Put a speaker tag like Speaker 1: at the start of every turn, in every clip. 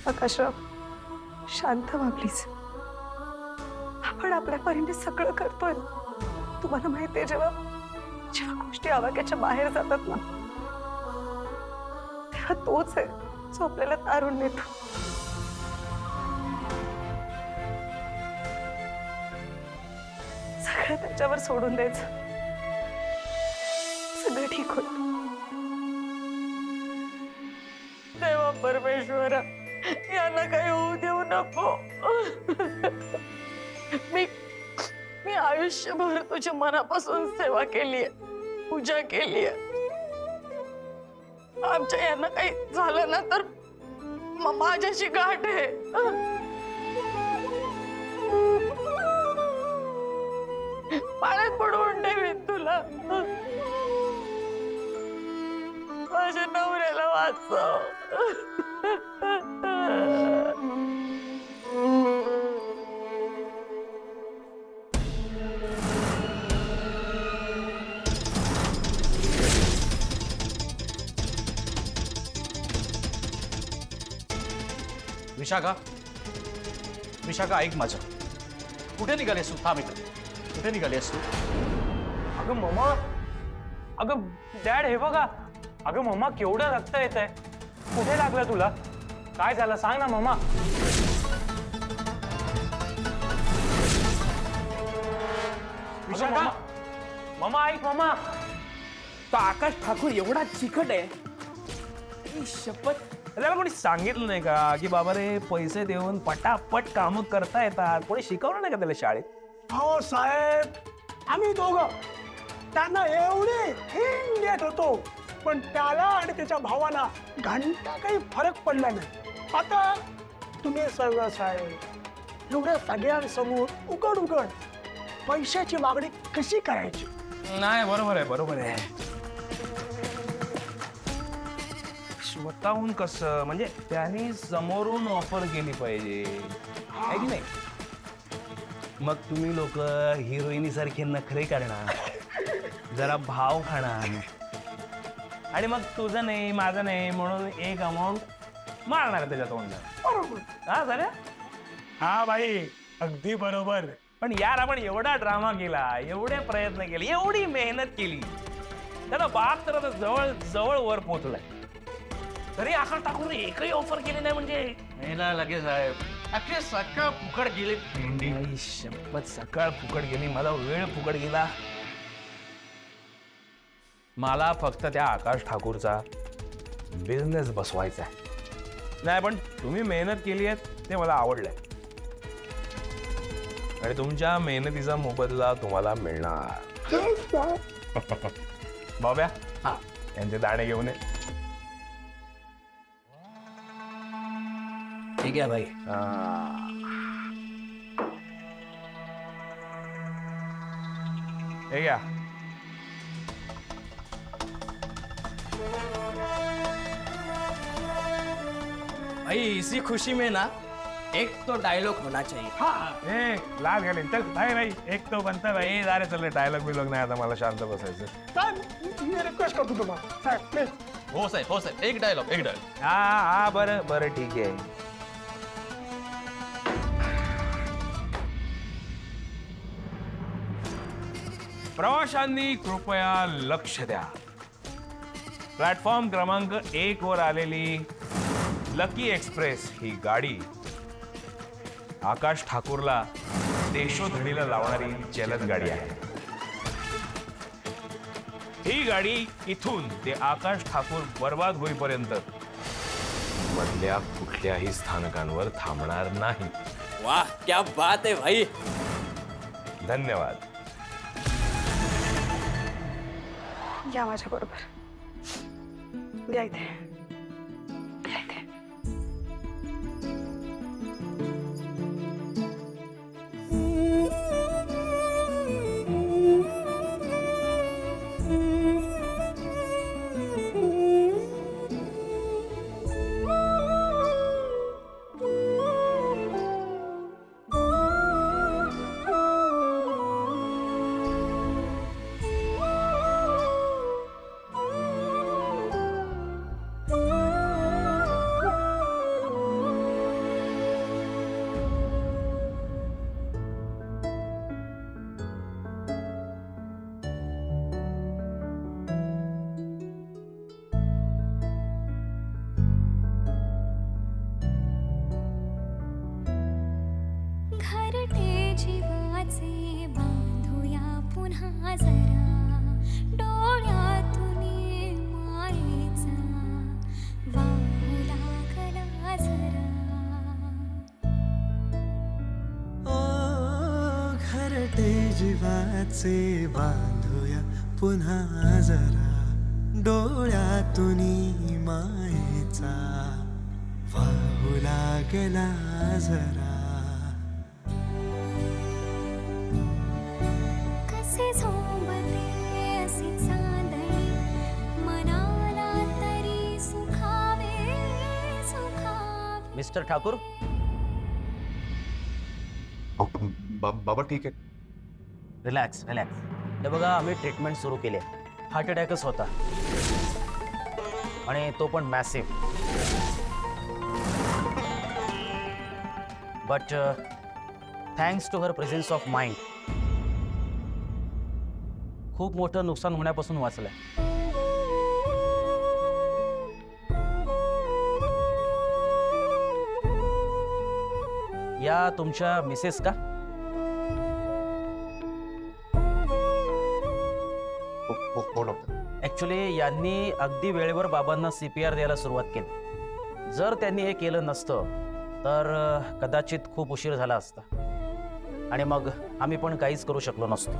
Speaker 1: आकाशराव, शांत व्हा प्लीज. आपण आपल्या परीने सगळं करतोय. तुम्हाला माहितीये, जेव्हा जेव्हा गोष्टी आवाक्याच्या बाहेर जातात ना, तेव्हा तोच आहे जो आपल्याला तारून नेतो. सगळं त्याच्यावर सोडून द्यायचं. सगळं ठीक होईल. देवा परमेश्वरा, यांना काही होऊ देऊ नको. मी मी आयुष्यभर तुझ्या मनापासून सेवा केलीये, पूजा केलीये. आमच्या यांना काही झालं ना तर माझ्याशी गाठ आहे. पाण्यात पडवून ठेवीन तुला. माझ्या नवऱ्याला वाचव.
Speaker 2: विशाखा, विशाखा ऐक माझं. कुठे निघालीस तू? थांब इकडे. कुठे निघालीस तू?
Speaker 3: अगं मम्मा, अगं डॅड हे बघा. अगं मम्मा, केवढं रक्त येत आहे. कुठे लागलं तुला? काय झालं सांग ना मम्मा. विशाखा, मम्मा ऐक मम्मा.
Speaker 4: तो आकाश ठाकूर एवढा चिकट आहे. आई शपथ,
Speaker 3: त्याला कोणी सांगितलं नाही का की बाबा रे, पैसे देऊन पटापट कामं करता येतात? कोणी शिकवलं नाही का त्याला शाळेत?
Speaker 5: हो साहेब, आम्ही दोघं त्यांना एवढे हिंग देत होतो, पण त्याला आणि त्याच्या भावाला घंटा काही फरक पडला नाही. आता तुम्ही सगळं साहेब एवढ्या सगळ्यांसमोर उघड उघड पैशाची मागणी कशी करायची?
Speaker 3: नाही, बरोबर आहे, बरोबर आहे. स्वतःहून कसं, म्हणजे त्यांनी समोरून ऑफर केली पाहिजे, आहे की नाही? मग तुम्ही लोक हिरोईनी सारखे नखरे करणार, जरा भाव खाणार, आणि मग तुझं नाही माझं नाही म्हणून एक अमाऊंट मारणार त्याच्या तोंडात.
Speaker 5: बरोबर.
Speaker 3: हा झालं.
Speaker 5: हा बाई, अगदी बरोबर.
Speaker 3: पण यार, आपण एवढा ड्रामा केला, एवढे प्रयत्न केले, एवढी मेहनत केली, त्याला बाप तर आता जवळ जवळ वर पोहोचलाय, तरी आकाश ठाकूरने एकही ऑफर केली नाही. म्हणजे
Speaker 2: लगेच साहेब, अख्खे सकाळ फुकट गेले.
Speaker 3: आई शपथ, सकाळ फुकट गेली, मला वेळ फुकट गेला. मला फक्त त्या आकाश ठाकूरचा बिझनेस बसवायचा आहे. नाही, पण तुम्ही मेहनत केली आहे ते मला आवडलंय, आणि तुमच्या मेहनतीचा मोबदला तुम्हाला मिळणार. बाब्या,
Speaker 4: हा.
Speaker 3: यांचे दाणे घेऊन ये.
Speaker 4: ठीक आहे भाई.
Speaker 3: हे घ्या.
Speaker 4: भाई, इसी खुशी में ना एक तो डायलॉग होना चाहिए.
Speaker 3: ए, लाज घालीन. चल नाही नाही, एक तो बनता भाई. अरे चल, डायलॉग बिलॉग नाही, आता मला शांत बसायचं.
Speaker 5: साहेब, मी रिक्वेस्ट करतो तुम्हाला साहेब, प्लीज.
Speaker 2: हो साहेब, हो साहेब, एक डायलॉग, एक डायलॉग.
Speaker 3: हा हा, बरं बरं, ठीक आहे. प्रवाशांनी कृपया लक्ष द्या. प्लॅटफॉर्म क्रमांक 1 वर आलेली लकी एक्सप्रेस ही गाडी आकाश ठाकूरला देशोधडीला लावणारी जलद गाडी आहे. ही गाडी इथून ते आकाश ठाकूर बर्बाद होईपर्यंत मधल्या कुठल्याही स्थानकांवर थांबणार नाही.
Speaker 4: वाह, क्या बात है भाई.
Speaker 3: धन्यवाद.
Speaker 1: या माझ्या बरोबर. या इथे. या इथे.
Speaker 6: जीवाचे बांधूया पुन्हा जरा डोळ्यातून मायेचा वाहू लागला जरा
Speaker 7: ओ घरटे जीवाचे बांधूया पुन्हा जरा डोळ्यातून मायेचा वाहू लागला जरा
Speaker 6: कसे झोंबते असे चांदणे मनाला तरी सुखावे सुखावे.
Speaker 2: मिस्टर ठाकूर,
Speaker 8: बाबा ठीक आहे.
Speaker 2: Relax relax. हे बघा, आम्ही ट्रीटमेंट सुरू केली. हार्ट अटॅकच होता आणि तो पण massive. But thanks to her presence of mind खूप मोठं नुकसान होण्यापासून वाचलंय. या तुमच्या मिसेस का?
Speaker 8: हो डॉक्टर.
Speaker 2: ॲक्च्युली यांनी अगदी वेळेवर बाबांना CPR द्यायला सुरुवात केली. जर त्यांनी हे केलं नसतं तर कदाचित खूप उशीर झाला असता आणि मग आम्ही पण काहीच करू शकलो नसतो.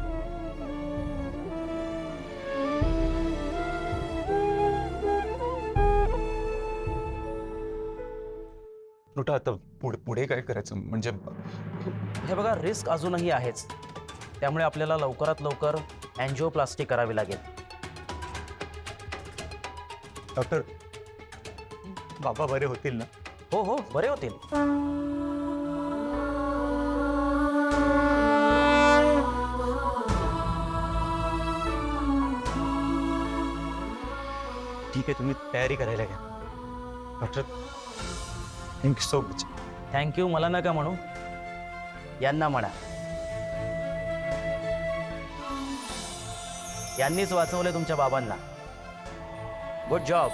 Speaker 8: नोटा आता पुढे काय करायचं म्हणजे?
Speaker 2: हे बघा, रिस्क अजूनही आहेच. त्यामुळे आपल्याला लवकरात लवकर अँजिओप्लास्टी करावी लागेल.
Speaker 8: डॉक्टर, बाबा बरे होतील ना?
Speaker 2: हो हो, बरे होतील.
Speaker 8: ठीक आहे, तुम्ही तयारी करायला घ्या. Doctor, thank you so much.
Speaker 2: Thank you मला नका म्हणू, यांना म्हणा. यांनीच वाचवले तुमच्या बाबांना. Good job.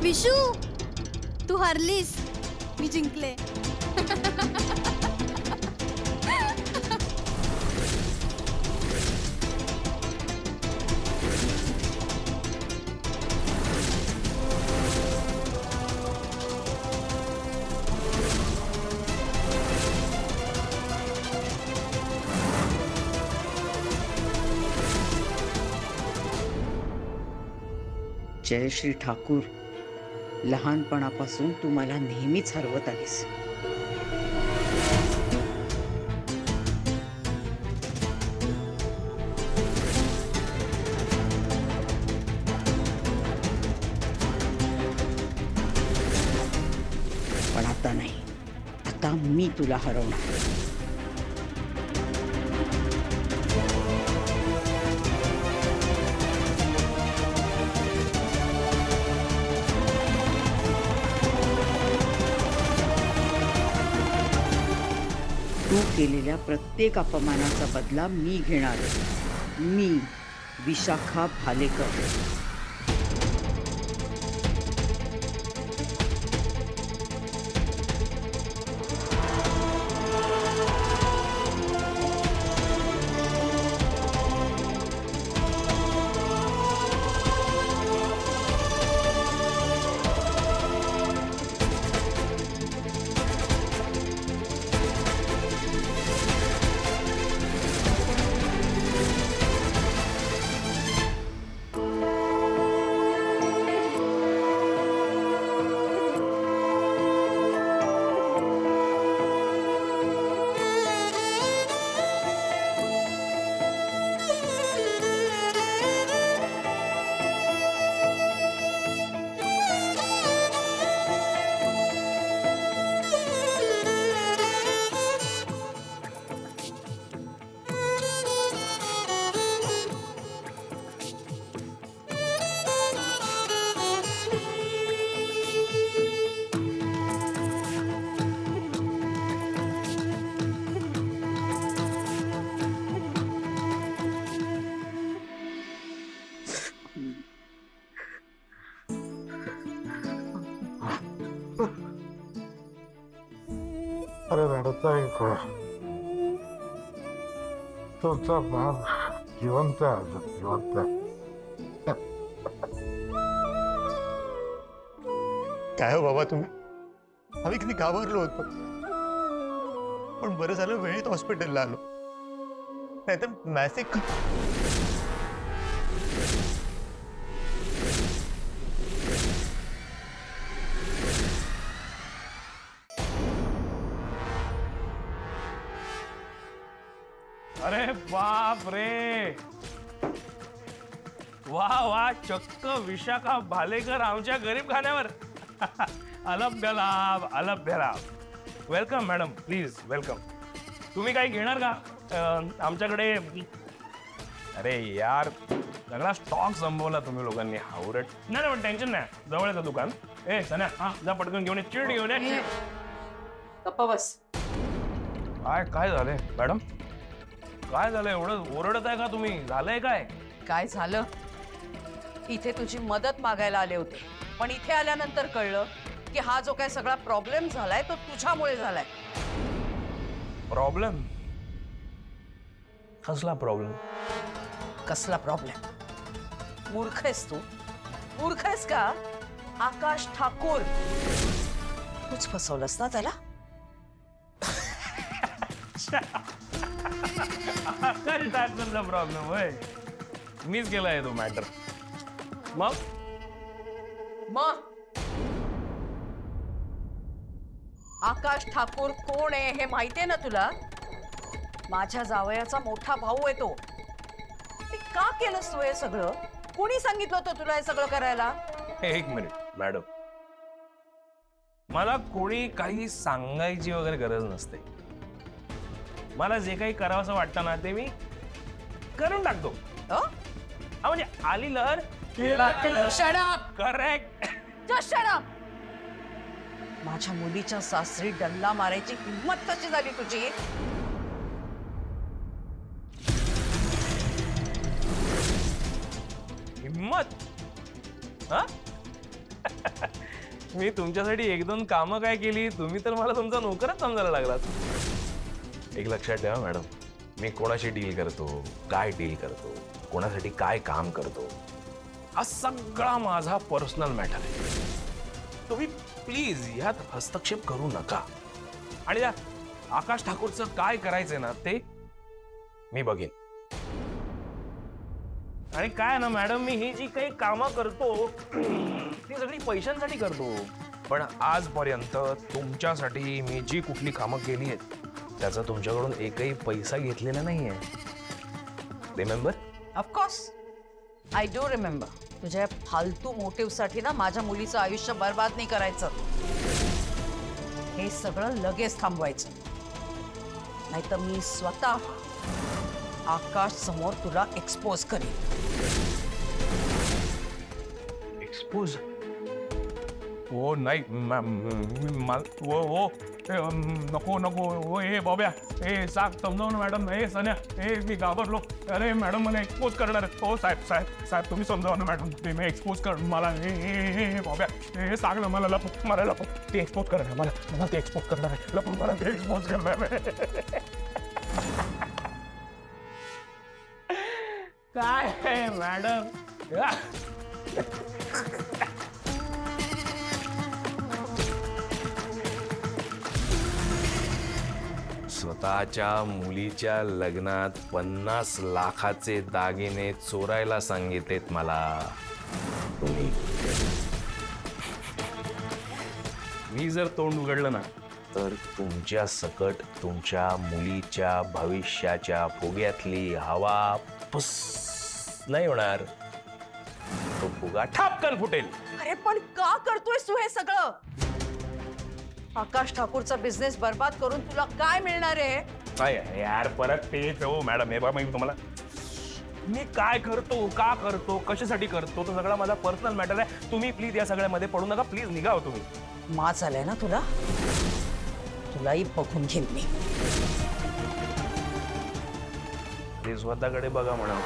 Speaker 9: विशू, तू हरलीस, मी जिंकले.
Speaker 10: जयश्री ठाकूर, लहानपणापासून तू मला नेहमीच हरवत आलीस. पण आता नाही, आता मी तुला हरवणार. तू केलेल्या प्रत्येक अपमानाचा बदला मी घेणार. मी विशाखा भालेकर.
Speaker 11: अरे रडताय का? तुमचा बाप जिवंत आहे अजून, जिवंत आहे.
Speaker 8: काय हो बाबा तुम्ही? आम्ही किती घाबरलो होतो, पण बरं झालं वेळीत हॉस्पिटलला आलो, नाहीतर मॅसेज.
Speaker 3: अरे बाप रे, वा वा, चक्क विशाखा भालेकर आमच्या गरीब खाण्यावर. अलभ्य लाभ, अलभ्य लाभ. Welcome madam, please welcome. तुम्ही काही घेणार का आमच्याकडे? अरे यार, सगळा स्टॉक संपवला तुम्ही लोकांनी, हावरट. नाही पण टेन्शन नाही, जवळ येतं दुकान. ए सन्या, हा जा पटकन घेऊन ये, चिड घेऊन ये.
Speaker 10: गप्पा बस.
Speaker 3: काय झालंय मॅडम? काय झालं? एवढं ओरडत आहे का तुम्ही? झालंय काय?
Speaker 10: काय झालं? इथे तुझी मदत मागायला आले होते, पण इथे आल्यानंतर कळलं की हा जो काय सगळा प्रॉब्लेम झालाय तो तुझ्यामुळे झालाय.
Speaker 3: प्रॉब्लेम? कसला प्रॉब्लेम?
Speaker 10: कसला प्रॉब्लेम? मूर्ख आहेस तू? मूर्ख आहेस का? आकाश ठाकूर, तूच फसवलंस ना त्याला.
Speaker 3: आकाश ठाकूरचा प्रॉब्लेम होय? मीच केलाय तो मॅटर. मग
Speaker 10: आकाश ठाकूर कोण आहे हे माहितीये ना तुला? माझ्या जावयाचा मोठा भाऊ आहे तो. ते का केलंस तू हे सगळं? कोणी सांगितलं होतं तुला हे सगळं करायला?
Speaker 3: एक मिनिट मॅडम, मला कोणी काही सांगायची वगैरे गरज नसते. मला जे काही करावंसं वाटतं ना ते मी करून टाकतो. हा म्हणजे आली लहर. करेक्ट.
Speaker 10: माझ्या मुलीच्या सासरी डल्ला मारायची हिंमत कशी झाली तुझी?
Speaker 3: हिम्मत? हा? मी तुमच्यासाठी एक दोन कामं काय केली, तुम्ही तर मला तुमचा नोकरच समजायला लागलात. एक लक्षात ठेवा मॅडम, मी कोणाशी डील करतो, काय डील करतो, कोणासाठी काय काम करतो, हा सगळा माझा पर्सनल मॅटर आहे. तुम्ही प्लीज यात हस्तक्षेप करू नका. आणि त्या आकाश ठाकूरचं काय करायचंय ना ते मी बघेन. आणि काय ना मॅडम, मी ही जी काही कामं करतो ती सगळी पैशांसाठी करतो, पण आजपर्यंत तुमच्यासाठी मी जी कुठली कामं केली आहेत त्याचा तुमच्याकडून एकही पैसा घेतलेला नाहीये. Remember?
Speaker 10: Of course I do remember. तुझ्या फालतू मोटिव्हसाठी ना माझ्या मुलीचं आयुष्य बर्बाद नाही करायचं. हे सगळं लगेच थांबवायचं, नाहीतर मी स्वतः आकाश समोर तुला एक्सपोज करेन.
Speaker 3: एक्सपोज? हो नाही हो, नको नको हो. हे बॉब्या, हे साग समजावून मॅडम. हे सन्या, हे मी घाबरलो. अरे मॅडम मला एक्सपोज करणार आहेत. हो साहेब साहेब साहेब तुम्ही समजावा ना मॅडम. ते मी एक्सपोज कर मला. हे बॉब्या, हे साग ना मला लपव, मला लपव. ते एक्सपोज करणार मला, मला ते एक्सपोज करणार आहे. लपव मला, ते एक्सपोज करणार आहे. काय आहे मॅडम? स्वतःच्या मुलीच्या लग्नात 50 लाखाचे दागिने चोरायला सांगितलेत मला तुम्ही. मी जर तोंड उघडलं ना तर तुमच्या सकट तुमच्या मुलीच्या भविष्याच्या फुग्यातली हवा पुस नाही होणार, तो फुगा ठापकन फुटेल.
Speaker 10: अरे पण का करतोयस तू हे सगळं? आकाश ठाकूरचा बिझनेस बर्बाद करून तुला काय मिळणार आहे?
Speaker 3: काय यार, परत तेच हो मॅडम. हे बघा, मी तुम्हाला मी काय करतो, का करतो, कशासाठी करतो, तो सगळा माझा पर्सनल मॅटर आहे. तुम्ही प्लीज या सगळ्यामध्ये पडू नका. प्लीज निघा हो तुम्ही.
Speaker 10: माच आलाय ना तुला? तुलाही बघून घेईन मी.
Speaker 3: ते स्वतःकडे बघा म्हणा.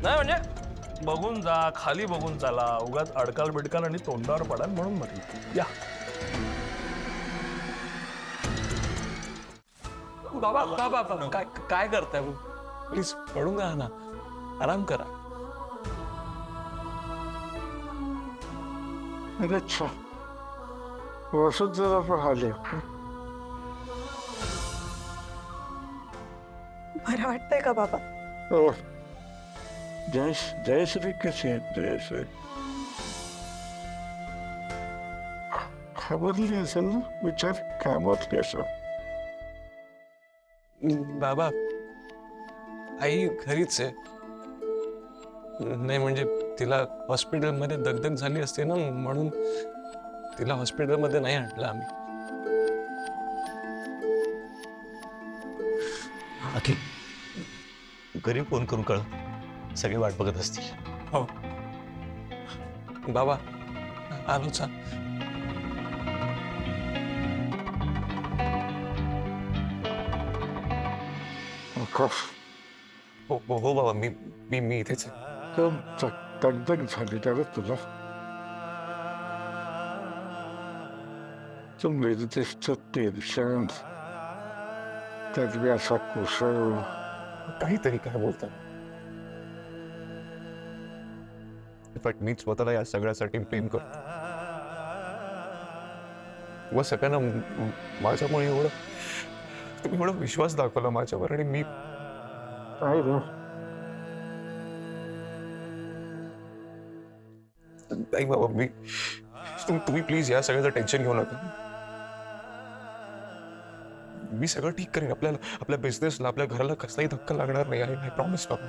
Speaker 3: नाही म्हणजे बघून जा, खाली बघून चाला. उगाच अडकाल बिडकाल आणि तोंडावर पडाल म्हणून म्हटलं. या बाबा बाबा बाबा, काय काय करताय प्लीज पडून राहा ना, आराम करा.
Speaker 11: अरे अच्छा वसुंधरा पण आले.
Speaker 1: बरं वाटतंय का बाबा?
Speaker 11: हो. जयश्री कशी आहे? जयश्री खबरली असेल ना, विचार कामातली असेल.
Speaker 3: बाबा आई घरीच आहे. नाही म्हणजे तिला हॉस्पिटलमध्ये दगदग झाली असते ना, म्हणून तिला हॉस्पिटलमध्ये नाही आणलं आम्ही.
Speaker 8: अखिल घरी फोन करून कळ, सगळे वाट बघत असतील.
Speaker 3: हो बाबा आलोच. हो हो हो बाबा, मी मी मी इथेच आहे.
Speaker 11: दगदग झाली त्याला तुला. तू मेडिटेशचं टेन्शन, त्यात बी असा कुसळ.
Speaker 8: काहीतरी काय बोलतात. इनफॅक्ट मी स्वतःला या सगळ्यासाठी प्रेम करतो. व सगळ्यांना माझ्यामुळे एवढा विश्वास दाखवला माझ्यावर, आणि मी
Speaker 11: काय रे
Speaker 8: नाही बाबा, मी तुम्ही प्लीज या सगळ्याचं टेन्शन घेऊ नका. मी सगळं ठीक करेन. आपल्या बिझनेसला, आपल्या घराला कसलाही धक्का लागणार नाही. आय प्रॉमिस बाबा.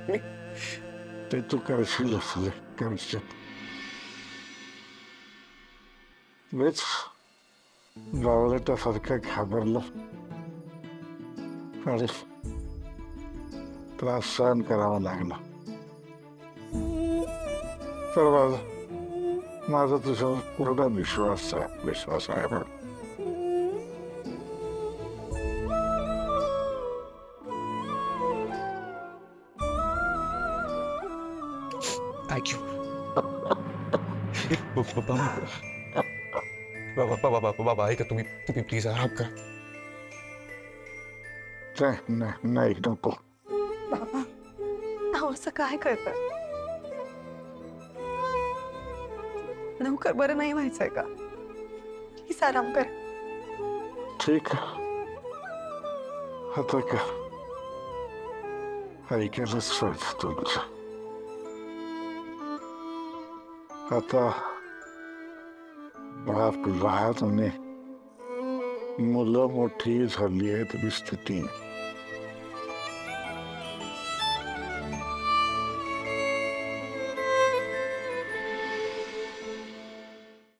Speaker 8: मी
Speaker 11: ते तू करशील असले करशील. मीच बावळटासारखं घाबरलं आणि त्रास सहन करावा लागला. तर माझा तुझ्यावर पूर्ण विश्वास आहे. पण
Speaker 8: थँक्यू बाबा. ऐका तुम्ही प्लीज आराम करा.
Speaker 11: नाही नको.
Speaker 1: बाबा अहो, असं काय करताय? लवकर बरं नाही व्हायचंय का? प्लीज आराम कर.
Speaker 11: ठीक आहे आता का ऐकायलाच पाहिजे तुमचं. आता बाप लहान मुलं मोठी झाली आहेत स्थिती.